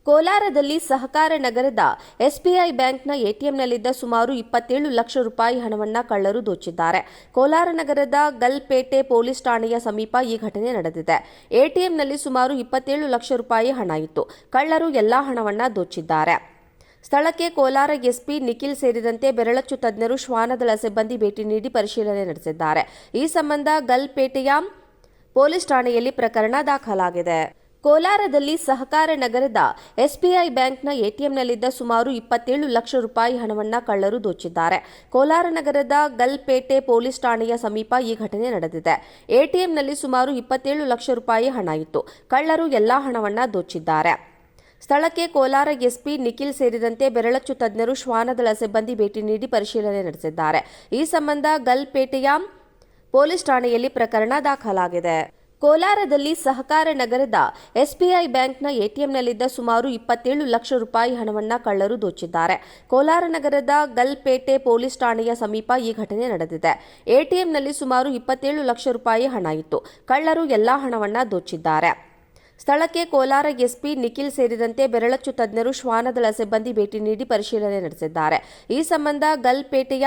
ಕೋಲಾರದಲ್ಲಿ ಸಹಕಾರ ನಗರದ ಎಸ್ಬಿಐ ಬ್ಯಾಂಕ್ನ ಎಟಿಎಂನಲ್ಲಿದ್ದ ಸುಮಾರು 27 ಲಕ್ಷ ರೂಪಾಯಿ ಹಣವನ್ನು ಕಳ್ಳರು ದೋಚಿದ್ದಾರೆ. ಕೋಲಾರ ನಗರದ ಗಲ್ಪೇಟೆ ಪೊಲೀಸ್ ಠಾಣೆಯ ಸಮೀಪ ಈ ಘಟನೆ ನಡೆದಿದೆ. ಎಟಿಎಂನಲ್ಲಿ ಸುಮಾರು 27 ಲಕ್ಷ ರೂಪಾಯಿ ಹಣ ಇತ್ತು. ಕಳ್ಳರು ಎಲ್ಲಾ ಹಣವನ್ನು ದೋಚಿದ್ದಾರೆ. ಸ್ಥಳಕ್ಕೆ ಕೋಲಾರ ಎಸ್ಪಿ ನಿಖಿಲ್ ಸೇರಿದಂತೆ ಬೆರಳಚ್ಚು ತಜ್ಞರು ಶ್ವಾನದಳ ಸಿಬ್ಬಂದಿ ಭೇಟಿ ನೀಡಿ ಪರಿಶೀಲನೆ ನಡೆಸಿದ್ದಾರೆ. ಈ ಸಂಬಂಧ ಗಲ್ಪೇಟೆಯ ಪೊಲೀಸ್ ಠಾಣೆಯಲ್ಲಿ ಪ್ರಕರಣ ದಾಖಲಾಗಿದೆ. ಕೋಲಾರದಲ್ಲಿ ಸಹಕಾರ ನಗರದ ಎಸ್ಬಿಐ ಬ್ಯಾಂಕ್ನ ಎಟಿಎಂನಲ್ಲಿದ್ದ ಸುಮಾರು 27 ಲಕ್ಷ ರೂಪಾಯಿ ಹಣವನ್ನು ಕಳ್ಳರು ದೋಚಿದ್ದಾರೆ. ಕೋಲಾರ ನಗರದ ಗಲ್ಪೇಟೆ ಪೊಲೀಸ್ ಠಾಣೆಯ ಸಮೀಪ ಈ ಘಟನೆ ನಡೆದಿದೆ. ಎಟಿಎಂನಲ್ಲಿ ಸುಮಾರು 27 ಲಕ್ಷ ರೂಪಾಯಿ ಹಣ ಇತ್ತು. ಕಳ್ಳರು ಎಲ್ಲಾ ಹಣವನ್ನು ದೋಚಿದ್ದಾರೆ. ಸ್ಥಳಕ್ಕೆ ಕೋಲಾರ ಎಸ್ಪಿ ನಿಖಿಲ್ ಸೇರಿದಂತೆ ಬೆರಳಚ್ಚು ತಜ್ಞರು ಶ್ವಾನದಳ ಸಿಬ್ಬಂದಿ ಭೇಟಿ ನೀಡಿ ಪರಿಶೀಲನೆ ನಡೆಸಿದ್ದಾರೆ. ಈ ಸಂಬಂಧ ಗಲ್ಪೇಟೆಯ ಪೊಲೀಸ್ ಠಾಣೆಯಲ್ಲಿ ಪ್ರಕರಣ ದಾಖಲಾಗಿದೆ. ಕೋಲಾರದಲ್ಲಿ ಸಹಕಾರ ನಗರದ ಎಸ್ಬಿಐ ಬ್ಯಾಂಕ್ನ ಎಟಿಎಂನಲ್ಲಿದ್ದ ಸುಮಾರು 27 ಲಕ್ಷ ರೂಪಾಯಿ ಹಣವನ್ನು ಕಳ್ಳರು ದೋಚಿದ್ದಾರೆ. ಕೋಲಾರ ನಗರದ ಗಲ್ಪೇಟೆ ಪೊಲೀಸ್ ಠಾಣೆಯ ಸಮೀಪ ಈ ಘಟನೆ ನಡೆದಿದೆ. ಎಟಿಎಂನಲ್ಲಿ ಸುಮಾರು 27 ಲಕ್ಷ ರೂಪಾಯಿ ಹಣ ಇತ್ತು. ಕಳ್ಳರು ಎಲ್ಲಾ ಹಣವನ್ನು ದೋಚಿದ್ದಾರೆ. ಸ್ಥಳಕ್ಕೆ ಕೋಲಾರ ಎಸ್ಪಿ ನಿಖಿಲ್ ಸೇರಿದಂತೆ ಬೆರಳಚ್ಚು ತಜ್ಞರು ಶ್ವಾನದಳ ಸಿಬ್ಬಂದಿ ಭೇಟಿ ನೀಡಿ ಪರಿಶೀಲನೆ ನಡೆಸಿದ್ದಾರೆ. ಈ ಸಂಬಂಧ ಗಲ್ಪೇಟೆಯ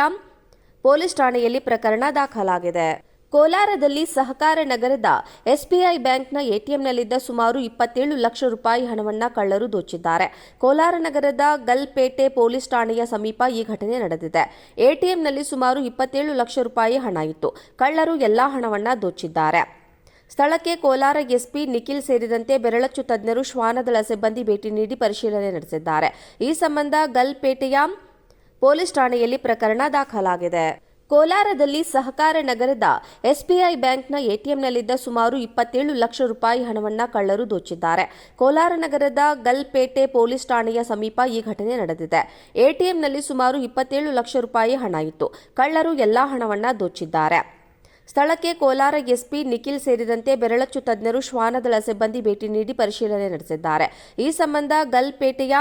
ಪೊಲೀಸ್ ಠಾಣೆಯಲ್ಲಿ ಪ್ರಕರಣ ದಾಖಲಾಗಿದೆ. ಕೋಲಾರದಲ್ಲಿ ಸಹಕಾರ ನಗರದ ಎಸ್ಬಿಐ ಬ್ಯಾಂಕ್ನ ಎಟಿಎಂನಲ್ಲಿದ್ದ ಸುಮಾರು 27 ಲಕ್ಷ ರೂಪಾಯಿ ಹಣವನ್ನು ಕಳ್ಳರು ದೋಚಿದ್ದಾರೆ. ಕೋಲಾರ ನಗರದ ಗಲ್ಪೇಟೆ ಪೊಲೀಸ್ ಠಾಣೆಯ ಸಮೀಪ ಈ ಘಟನೆ ನಡೆದಿದೆ. ಎಟಿಎಂನಲ್ಲಿ ಸುಮಾರು 27 ಲಕ್ಷ ರೂಪಾಯಿ ಹಣ ಇತ್ತು. ಕಳ್ಳರು ಎಲ್ಲಾ ಹಣವನ್ನು ದೋಚಿದ್ದಾರೆ. ಸ್ಥಳಕ್ಕೆ ಕೋಲಾರ ಎಸ್ಪಿ ನಿಖಿಲ್ ಸೇರಿದಂತೆ ಬೆರಳಚ್ಚು ತಜ್ಞರು ಶ್ವಾನದಳ ಸಿಬ್ಬಂದಿ ಭೇಟಿ ನೀಡಿ ಪರಿಶೀಲನೆ ನಡೆಸಿದ್ದಾರೆ. ಈ ಸಂಬಂಧ ಗಲ್ಪೇಟೆಯ ಪೊಲೀಸ್ ಠಾಣೆಯಲ್ಲಿ ಪ್ರಕರಣ ದಾಖಲಾಗಿದೆ. ಕೋಲಾರದಲ್ಲಿ ಸಹಕಾರ ನಗರದ ಎಸ್ಬಿಐ ಬ್ಯಾಂಕ್ನ ಎಟಿಎಂನಲ್ಲಿದ್ದ ಸುಮಾರು 27 ಲಕ್ಷ ರೂಪಾಯಿ ಹಣವನ್ನು ಕಳ್ಳರು ದೋಚಿದ್ದಾರೆ. ಕೋಲಾರ ನಗರದ ಗಲ್ಪೇಟೆ ಪೊಲೀಸ್ ಠಾಣೆಯ ಸಮೀಪ ಈ ಘಟನೆ ನಡೆದಿದೆ. ಎಟಿಎಂನಲ್ಲಿ ಸುಮಾರು 27 ಲಕ್ಷ ರೂಪಾಯಿ ಹಣ ಇತ್ತು. ಕಳ್ಳರು ಎಲ್ಲಾ ಹಣವನ್ನು ದೋಚಿದ್ದಾರೆ. ಸ್ಥಳಕ್ಕೆ ಕೋಲಾರ ಎಸ್ಪಿ ನಿಖಿಲ್ ಸೇರಿದಂತೆ ಬೆರಳಚ್ಚು ತಜ್ಞರು ಶ್ವಾನದಳ ಸಿಬ್ಬಂದಿ ಭೇಟಿ ನೀಡಿ ಪರಿಶೀಲನೆ ನಡೆಸಿದ್ದಾರೆ. ಈ ಸಂಬಂಧ ಗಲ್ಪೇಟೆಯ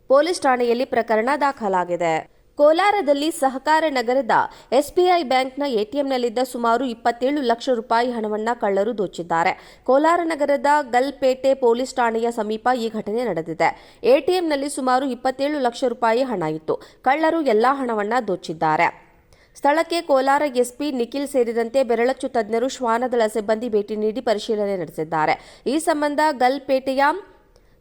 ಪೊಲೀಸ್ ಠಾಣೆಯಲ್ಲಿ ಪ್ರಕರಣ ದಾಖಲಾಗಿದೆ. ಕೋಲಾರದಲ್ಲಿ ಸಹಕಾರ ನಗರದ ಎಸ್ಬಿಐ ಬ್ಯಾಂಕ್ನ ಎಟಿಎಂನಲ್ಲಿದ್ದ ಸುಮಾರು 27 ಲಕ್ಷ ರೂಪಾಯಿ ಹಣವನ್ನು ಕಳ್ಳರು ದೋಚಿದ್ದಾರೆ. ಕೋಲಾರ ನಗರದ ಗಲ್ಪೇಟೆ ಪೊಲೀಸ್ ಠಾಣೆಯ ಸಮೀಪ ಈ ಘಟನೆ ನಡೆದಿದೆ. ಎಟಿಎಂನಲ್ಲಿ ಸುಮಾರು 27 ಲಕ್ಷ ರೂಪಾಯಿ ಹಣ ಇತ್ತು. ಕಳ್ಳರು ಎಲ್ಲಾ ಹಣವನ್ನು ದೋಚಿದ್ದಾರೆ. ಸ್ಥಳಕ್ಕೆ ಕೋಲಾರ ಎಸ್ಪಿ ನಿಖಿಲ್ ಸೇರಿದಂತೆ ಬೆರಳಚ್ಚು ತಜ್ಞರು ಶ್ವಾನದಳ ಸಿಬ್ಬಂದಿ ಭೇಟಿ ನೀಡಿ ಪರಿಶೀಲನೆ ನಡೆಸಿದ್ದಾರೆ. ಈ ಸಂಬಂಧ ಗಲ್ಪೇಟೆಯ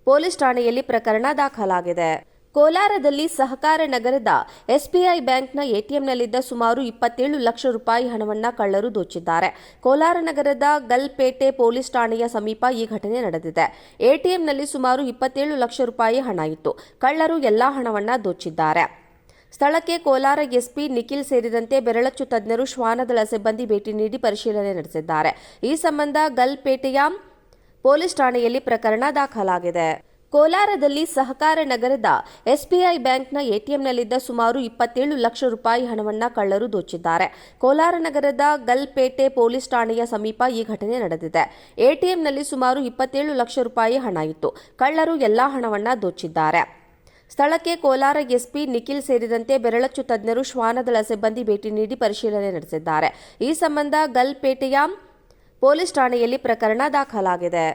ಪೊಲೀಸ್ ಠಾಣೆಯಲ್ಲಿ ಪ್ರಕರಣ ದಾಖಲಾಗಿದೆ. ಕೋಲಾರದಲ್ಲಿ ಸಹಕಾರ ನಗರದ ಎಸ್ಬಿಐ ಬ್ಯಾಂಕ್ನ ಎಟಿಎಂನಲ್ಲಿದ್ದ ಸುಮಾರು 27 ಲಕ್ಷ ರೂಪಾಯಿ ಹಣವನ್ನು ಕಳ್ಳರು ದೋಚಿದ್ದಾರೆ. ಕೋಲಾರ ನಗರದ ಗಲ್ಪೇಟೆ ಪೊಲೀಸ್ ಠಾಣೆಯ ಸಮೀಪ ಈ ಘಟನೆ ನಡೆದಿದೆ. ಎಟಿಎಂನಲ್ಲಿ ಸುಮಾರು 27 ಲಕ್ಷ ರೂಪಾಯಿ ಹಣ ಇತ್ತು. ಕಳ್ಳರು ಎಲ್ಲಾ ಹಣವನ್ನು ದೋಚಿದ್ದಾರೆ. ಸ್ಥಳಕ್ಕೆ ಕೋಲಾರ ಎಸ್ಪಿ ನಿಖಿಲ್ ಸೇರಿದಂತೆ ಬೆರಳಚ್ಚು ತಜ್ಞರು ಶ್ವಾನದಳ ಸಿಬ್ಬಂದಿ ಭೇಟಿ ನೀಡಿ ಪರಿಶೀಲನೆ ನಡೆಸಿದ್ದಾರೆ. ಈ ಸಂಬಂಧ ಗಲ್ಪೇಟೆಯ ಪೊಲೀಸ್ ಠಾಣೆಯಲ್ಲಿ ಪ್ರಕರಣ ದಾಖಲಾಗಿದೆ. ಕೋಲಾರದಲ್ಲಿ ಸಹಕಾರ ನಗರದ ಎಸ್ಬಿಐ ಬ್ಯಾಂಕ್ನ ಎಟಿಎಂನಲ್ಲಿದ್ದ ಸುಮಾರು 27 ಲಕ್ಷ ರೂಪಾಯಿ ಹಣವನ್ನು ಕಳ್ಳರು ದೋಚಿದ್ದಾರೆ. ಕೋಲಾರ ನಗರದ ಗಲ್ಪೇಟೆ ಪೊಲೀಸ್ ಠಾಣೆಯ ಸಮೀಪ ಈ ಘಟನೆ ನಡೆದಿದೆ. ಎಟಿಎಂನಲ್ಲಿ ಸುಮಾರು 27 ಲಕ್ಷ ರೂಪಾಯಿ ಹಣ ಇತ್ತು. ಕಳ್ಳರು ಎಲ್ಲಾ ಹಣವನ್ನು ದೋಚಿದ್ದಾರೆ. ಸ್ಥಳಕ್ಕೆ ಕೋಲಾರ ಎಸ್ಪಿ ನಿಖಿಲ್ ಸೇರಿದಂತೆ ಬೆರಳಚ್ಚು ತಜ್ಞರು ಶ್ವಾನದಳ ಸಿಬ್ಬಂದಿ ಭೇಟಿ ನೀಡಿ ಪರಿಶೀಲನೆ ನಡೆಸಿದ್ದಾರೆ. ಈ ಸಂಬಂಧ ಗಲ್ಪೇಟೆಯ ಪೊಲೀಸ್ ಠಾಣೆಯಲ್ಲಿ ಪ್ರಕರಣ ದಾಖಲಾಗಿದೆ.